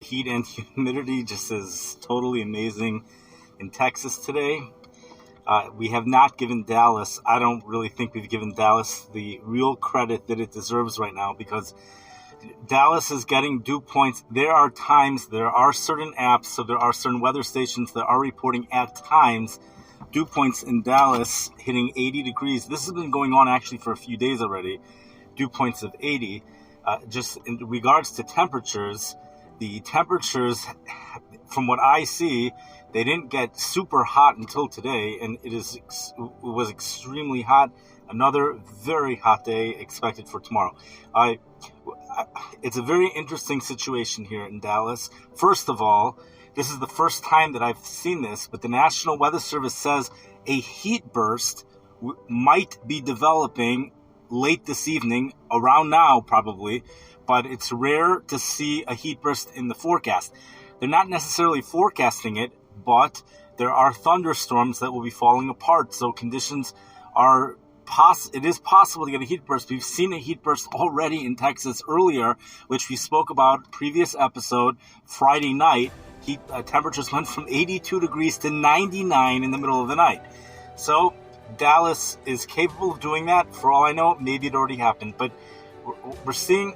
Heat and humidity just is totally amazing in Texas today. We have not given Dallas, I don't really think we've given Dallas the real credit that it deserves right now, because Dallas is getting dew points. There are certain apps, so there are certain weather stations that are reporting at times dew points in Dallas hitting 80 degrees. This has been going on actually for a few days already, dew points of 80. Just in regards to temperatures, the temperatures, from what I see, they didn't get super hot until today, and it was extremely hot. Another very hot day expected for tomorrow. It's a very interesting situation here in Dallas. First of all, this is the first time that I've seen this, but the National Weather Service says a heat burst might be developing late this evening, around now probably, but it's rare to see a heat burst in the forecast. They're not necessarily forecasting it, but there are thunderstorms that will be falling apart, so conditions are it is possible to get a heat burst. We've seen a heat burst already in Texas earlier, which we spoke about previous episode. Friday night, temperatures went from 82 degrees to 99 in the middle of the night. So Dallas is capable of doing that. For all I know, maybe it already happened, but we're seeing.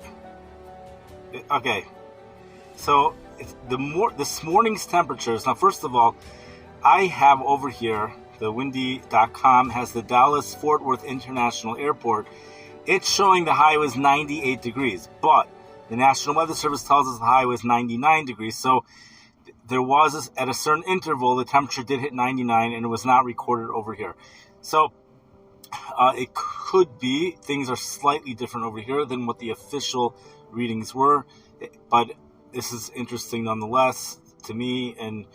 Okay, so this morning's temperatures. Now, first of all, I have over here, the windy.com has the Dallas Fort Worth International Airport. It's showing the high was 98 degrees, but the National Weather Service tells us the high was 99 degrees. So there was, at a certain interval, the temperature did hit 99, and it was not recorded over here. So it could be things are slightly different over here than what the official readings were, but this is interesting nonetheless to me, and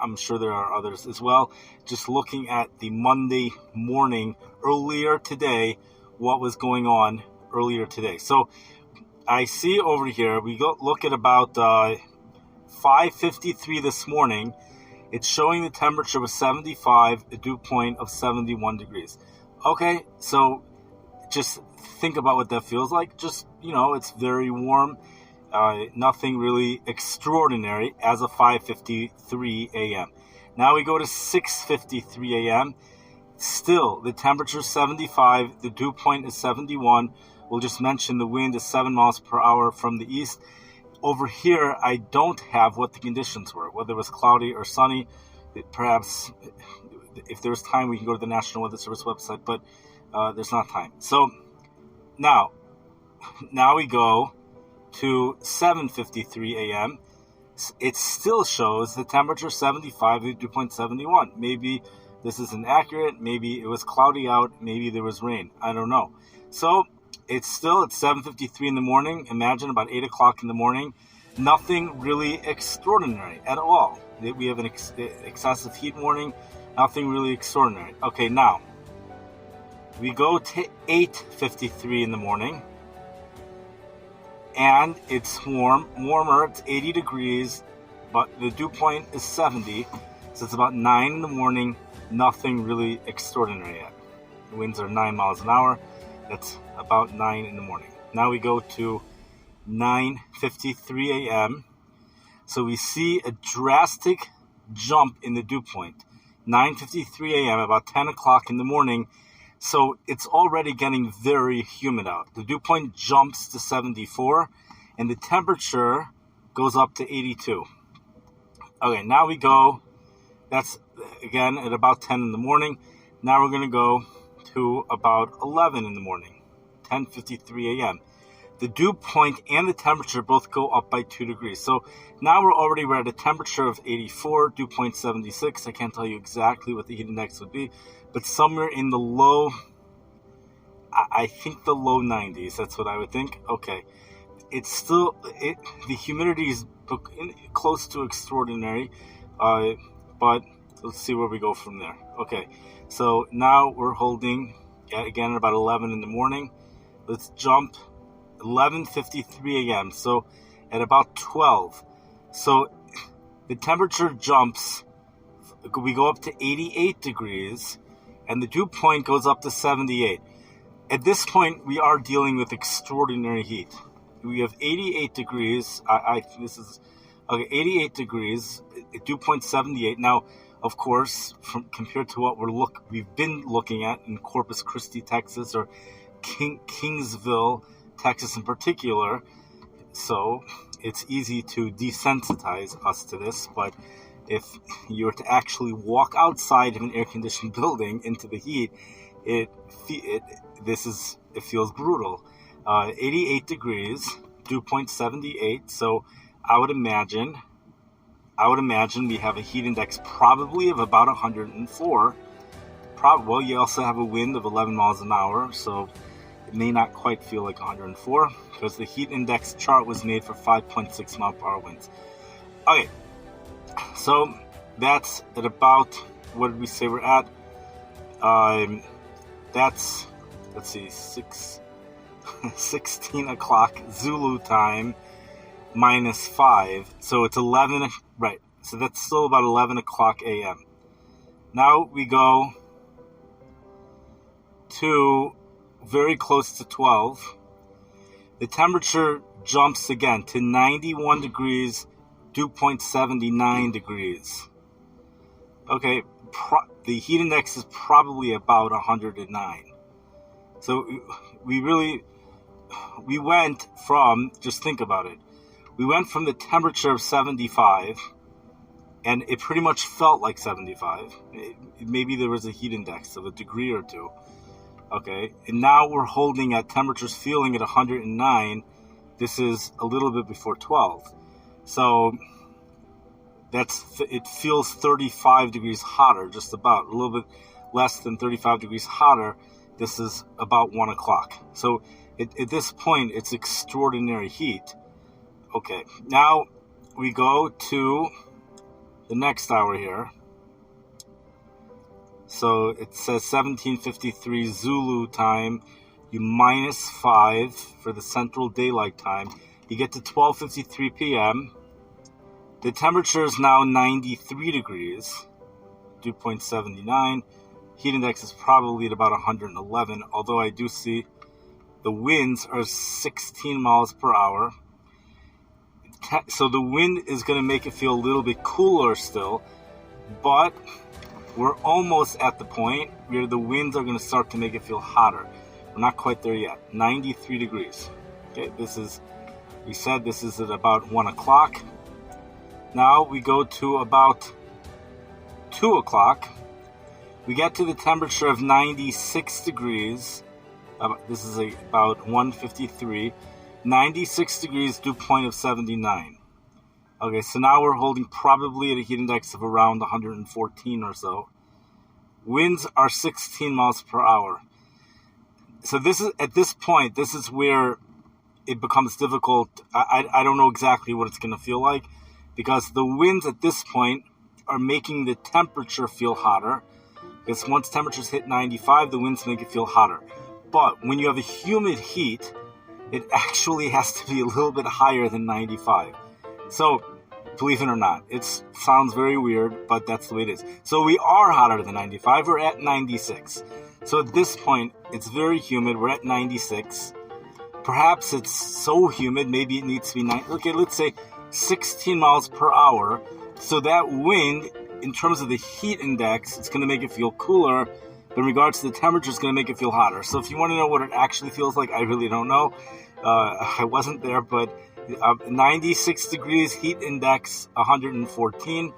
I'm sure there are others as well. Just looking at the Monday morning earlier today, what was going on earlier today. So I see over here, we look at about 5:53 this morning. It's showing the temperature was 75, a dew point of 71 degrees. Okay, so just think about what that feels like. Just, it's very warm. Nothing really extraordinary as of 5:53 a.m. Now we go to 6:53 a.m. Still, the temperature is 75. The dew point is 71. We'll just mention the wind is 7 miles per hour from the east. Over here, I don't have what the conditions were, whether it was cloudy or sunny. Perhaps, if there's time, we can go to the National Weather Service website, but there's not time. So now we go to 7:53 a.m. It still shows the temperature 75, the dew point 71. Maybe this isn't accurate. Maybe it was cloudy out. Maybe there was rain. I don't know. So it's still at 7:53 in the morning. Imagine about 8 o'clock in the morning. Nothing really extraordinary at all. We have an excessive heat warning. Nothing really extraordinary. Okay, now we go to 8:53 in the morning. And it's warmer, it's 80 degrees, but the dew point is 70, so it's about 9 in the morning, nothing really extraordinary yet. The winds are 9 miles an hour, that's about 9 in the morning. Now we go to 9:53 a.m., so we see a drastic jump in the dew point. 9:53 a.m., about 10 o'clock in the morning, so it's already getting very humid out. The dew point jumps to 74, and the temperature goes up to 82. Okay, now we go, that's again at about 10 in the morning. Now we're going to go to about 11 in the morning, 10:53 a.m. The dew point and the temperature both go up by 2 degrees. So now we're at a temperature of 84, dew point 76. I can't tell you exactly what the heat index would be, but somewhere in the low, I think the low 90s, that's what I would think. Okay, it's still, the humidity is close to extraordinary, but let's see where we go from there. Okay, so now we're holding, again, at about 11 in the morning. Let's jump 11:53 a.m., so at about 12. So the temperature jumps, we go up to 88 degrees, and the dew point goes up to 78. At this point, we are dealing with extraordinary heat. We have 88 degrees. This is Okay, 88 degrees, dew point 78. Now, of course, compared to what we've been looking at in Corpus Christi, Texas, or Kingsville, Texas in particular, so it's easy to desensitize us to this. But if you were to actually walk outside of an air-conditioned building into the heat, it feels brutal. 88 degrees, dew point 78. So I would imagine we have a heat index probably of about 104. Well, you also have a wind of 11 miles an hour, so it may not quite feel like 104 because the heat index chart was made for 5.6 mile per hour winds. Okay, so that's at about, what did we say we're at? That's, let's see, 16 o'clock Zulu time minus 5. So it's 11, right. So that's still about 11 o'clock a.m. Now we go to very close to 12. The temperature jumps again to 91 degrees, dew point 79 degrees. Okay, the heat index is probably about 109. So we went from, just think about it, we went from the temperature of 75, and it pretty much felt like 75. Maybe there was a heat index of a degree or two. Okay, and now we're holding at temperatures feeling at 109. This is a little bit before 12. So it feels 35 degrees hotter, just about, a little bit less than 35 degrees hotter. This is about 1 o'clock. So at this point, it's extraordinary heat. Okay, now we go to the next hour here. So it says 17:53 Zulu time. You minus 5 for the Central Daylight Time. You get to 12:53 p.m. The temperature is now 93 degrees, dew point 79. Heat index is probably at about 111, although I do see the winds are 16 miles per hour. So the wind is going to make it feel a little bit cooler still, but we're almost at the point where the winds are going to start to make it feel hotter. We're not quite there yet. 93 degrees. Okay, we said this is at about 1 o'clock. Now we go to about 2 o'clock. We get to the temperature of 96 degrees. This is about 1:53. 96 degrees, dew point of 79. Okay, so now we're holding probably at a heat index of around 114 or so. Winds are 16 miles per hour. So at this point, this is where it becomes difficult. I don't know exactly what it's going to feel like, because the winds at this point are making the temperature feel hotter. Because once temperatures hit 95, the winds make it feel hotter. But when you have a humid heat, it actually has to be a little bit higher than 95. So, believe it or not, it sounds very weird, but that's the way it is. So we are hotter than 95. We're at 96. So at this point, it's very humid. We're at 96. Perhaps it's so humid, maybe it needs to be okay, let's say 16 miles per hour. So that wind, in terms of the heat index, it's going to make it feel cooler. But in regards to the temperature, it's going to make it feel hotter. So if you want to know what it actually feels like, I really don't know. I wasn't there, but 96 degrees, heat index 114.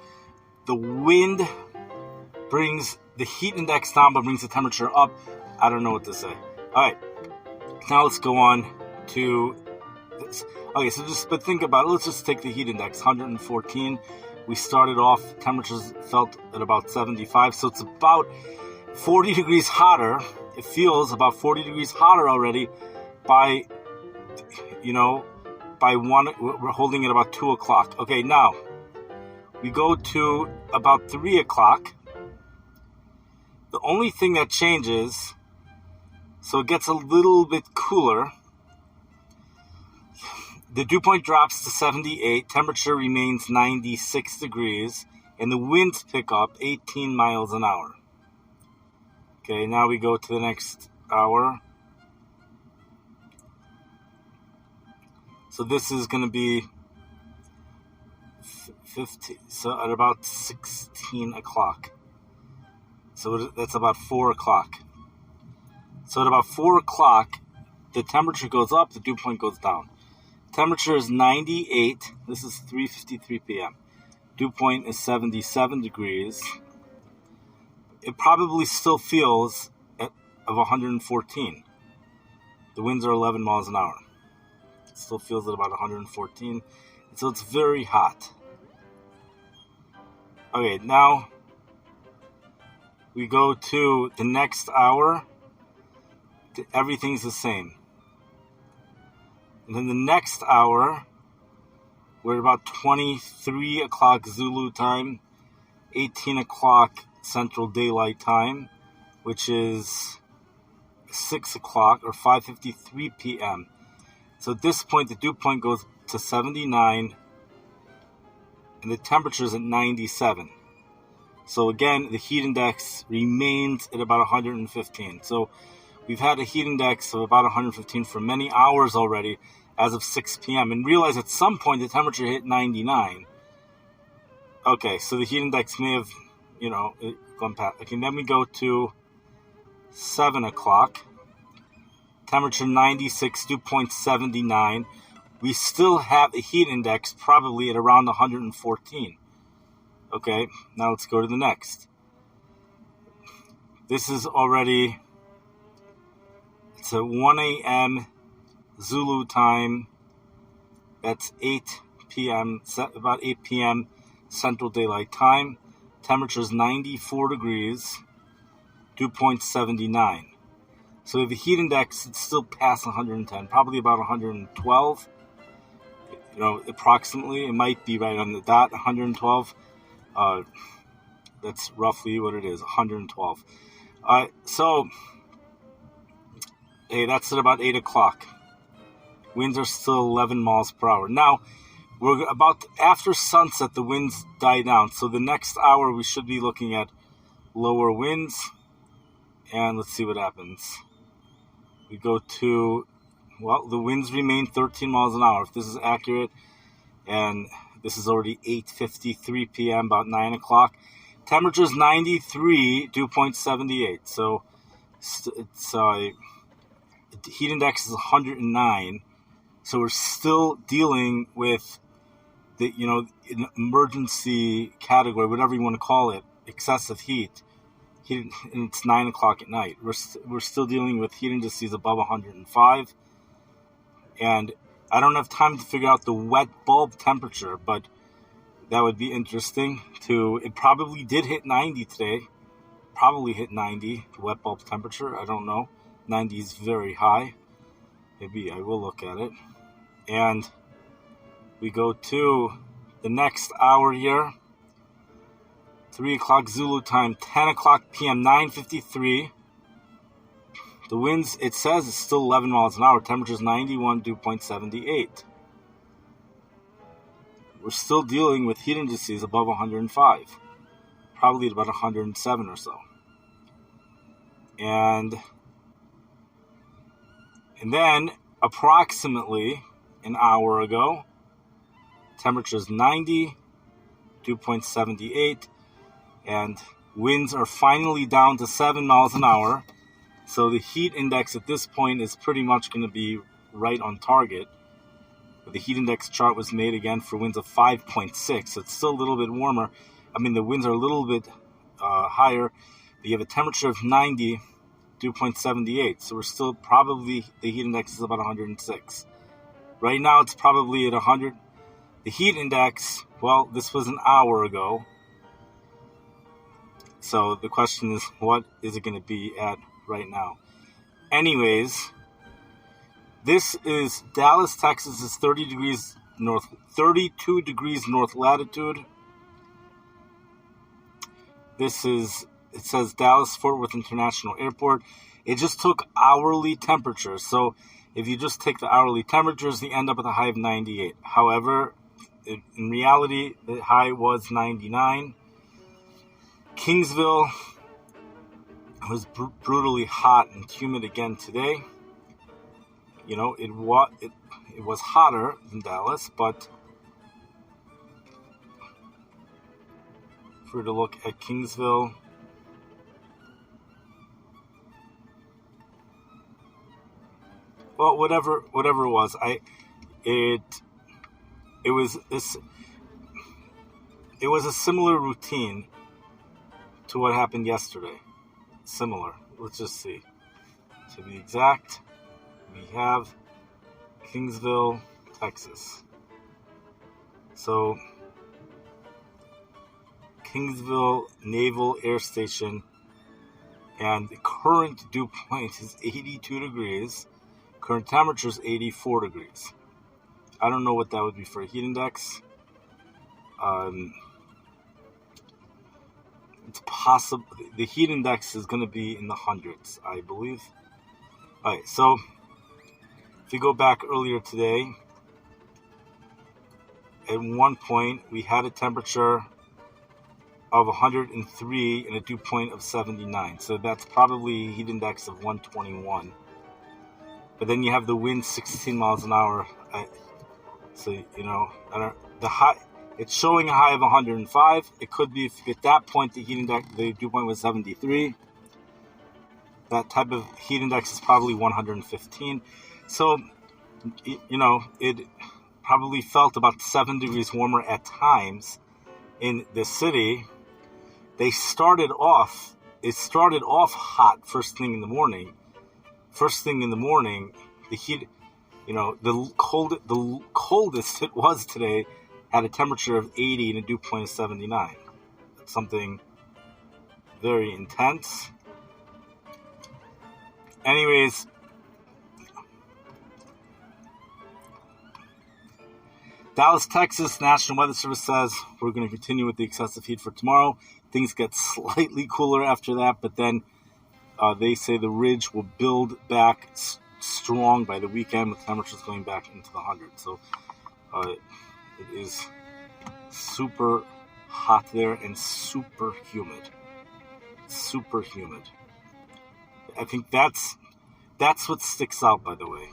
The wind brings the heat index down, but brings the temperature up. I don't know what to say. All right, now let's go on to this. Okay, but think about it. Let's just take the heat index, 114. We started off, temperatures felt at about 75, so it's about 40 degrees hotter. It feels about 40 degrees hotter already by 1, we're holding it about 2 o'clock. Okay, now we go to about 3 o'clock. The only thing that changes, so it gets a little bit cooler. The dew point drops to 78, temperature remains 96 degrees, and the winds pick up 18 miles an hour. Okay, now we go to the next hour. So this is going to be 15. So at about 16 o'clock. So that's about 4 o'clock. So at about 4 o'clock, the temperature goes up, the dew point goes down. Temperature is 98. This is 3:53 p.m. Dew point is 77 degrees. It probably still feels of 114. The winds are 11 miles an hour. It still feels at about 114. So it's very hot. Okay, now we go to the next hour. Everything's the same. And then the next hour, we're at about 23 o'clock Zulu time, 18 o'clock Central Daylight Time, which is 6 o'clock or 5:53 p.m. So at this point, the dew point goes to 79 and the temperature is at 97. So again, the heat index remains at about 115. So we've had a heat index of about 115 for many hours already as of 6 p.m. And realize at some point the temperature hit 99. Okay, so the heat index may have, gone past. Okay, then we go to 7 o'clock. Temperature 96, dew point 79. We still have a heat index probably at around 114. Okay, now let's go to the next. This is already, it's at 1 a.m. Zulu time. That's 8 p.m., about 8 p.m. Central Daylight Time. Temperature is 94 degrees. Dew point 79. So the heat index is still past 110, probably about 112. Approximately. It might be right on the dot, 112. That's roughly what it is, 112. So, hey, that's at about 8 o'clock. Winds are still 11 miles per hour. Now, we're about after sunset, the winds die down. So the next hour, we should be looking at lower winds. And let's see what happens. We go to, the winds remain 13 miles an hour. If this is accurate, and this is already 8:53 p.m., about 9 o'clock. Temperature is 93, dew point 78. So it's heat index is 109. So we're still dealing with the, an emergency category, whatever you want to call it, excessive heat. And it's 9 o'clock at night. We're still dealing with heat indices above 105. And I don't have time to figure out the wet bulb temperature, but that would be interesting too. It probably did hit 90 today. Probably hit 90, the wet bulb temperature. I don't know. 90 is very high. Maybe I will look at it. And we go to the next hour here. 3 o'clock Zulu time, 10 o'clock p.m., 9:53. The winds, it says it's still 11 miles an hour. Temperature is 91, dew point 78. We're still dealing with heat indices above 105. Probably about 107 or so. And then, approximately an hour ago, temperature is 90, dew point 78. And winds are finally down to 7 miles an hour. So the heat index at this point is pretty much going to be right on target. The heat index chart was made again for winds of 5.6. So it's still a little bit warmer. The winds are a little bit higher. But you have a temperature of 90, dew point 78. So we're still probably, the heat index is about 106. Right now it's probably at 100. The heat index, this was an hour ago. So the question is, what is it going to be at right now? Anyways, this is Dallas, Texas is 32 degrees north latitude. It says Dallas Fort Worth International Airport. It just took hourly temperatures. So if you just take the hourly temperatures, you end up with a high of 98. However, in reality, the high was 99. Kingsville was brutally hot and humid again today. It was hotter than Dallas, but if we were to look at Kingsville, well, whatever it was, it was a similar routine to what happened yesterday. Similar. Let's just see. To be exact, we have Kingsville, Texas. So, Kingsville Naval Air Station, and the current dew point is 82 degrees. Current temperature is 84 degrees. I don't know what that would be for a heat index. It's possible the heat index is going to be in the hundreds, I believe. All right, so if you go back earlier today, at one point we had a temperature of 103 and a dew point of 79. So that's probably a heat index of 121. But then you have the wind 16 miles an hour. So, the high, it's showing a high of 105. It could be, if at that point the heat index, the dew point was 73. That type of heat index is probably 115. So, it probably felt about 7 degrees warmer at times in the city. It started off hot first thing in the morning. The heat, the coldest it was today had a temperature of 80 and a dew point of 79. That's something very intense. Anyways, Dallas, Texas, National Weather Service says we're going to continue with the excessive heat for tomorrow. Things get slightly cooler after that, but then they say the ridge will build back strong by the weekend with temperatures going back into the hundreds. So it is super hot there and super humid. I think that's what sticks out, by the way.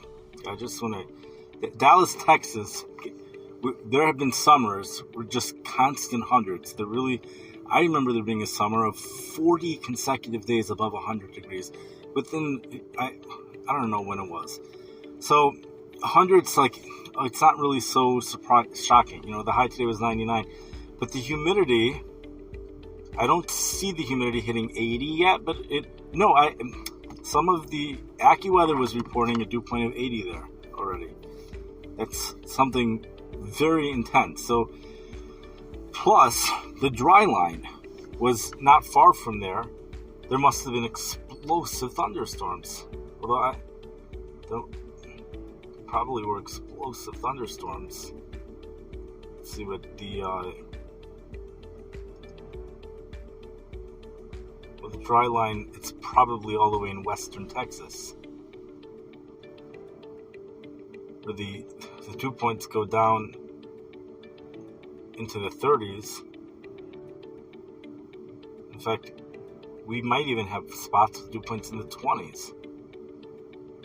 I just want to... Dallas, Texas, there have been summers with just constant hundreds. I remember there being a summer of 40 consecutive days above 100 degrees. Within, I don't know when it was. So, hundreds, it's not really so shocking. The high today was 99. But the humidity, I don't see the humidity hitting 80 yet, but some of the AccuWeather was reporting a dew point of 80 there already. That's something very intense. So, plus, the dry line was not far from there. There must have been explosive thunderstorms. Although probably were explosive thunderstorms. Let's see what the dry line, it's probably all the way in western Texas, where the dew points go down into the 30s. In fact, we might even have spots with dew points in the 20s.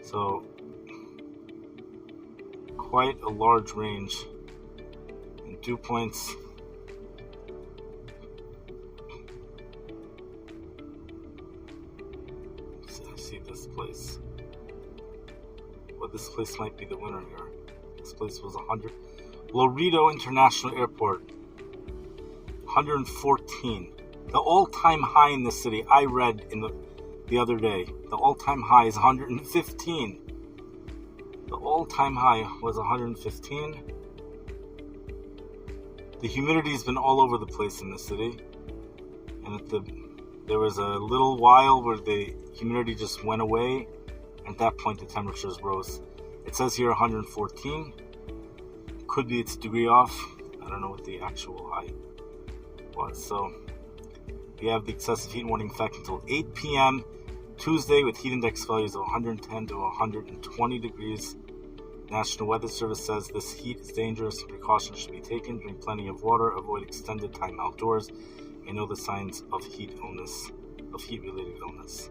So, quite a large range in dew points. I see this place. Well, this place might be the winner here. This place was 100. Laredo International Airport, 114. The all-time high in the city, I read the other day, the all-time high is 115. The all-time high was 115. The humidity has been all over the place in the city. And there was a little while where the humidity just went away. At that point, the temperatures rose. It says here 114. Could be it's a degree off. I don't know what the actual high was. So we have the excessive heat warning effect until 8 p.m. Tuesday with heat index values of 110 to 120 degrees. National Weather Service says this heat is dangerous and precautions should be taken. Drink plenty of water, avoid extended time outdoors, and know the signs of heat-related illness.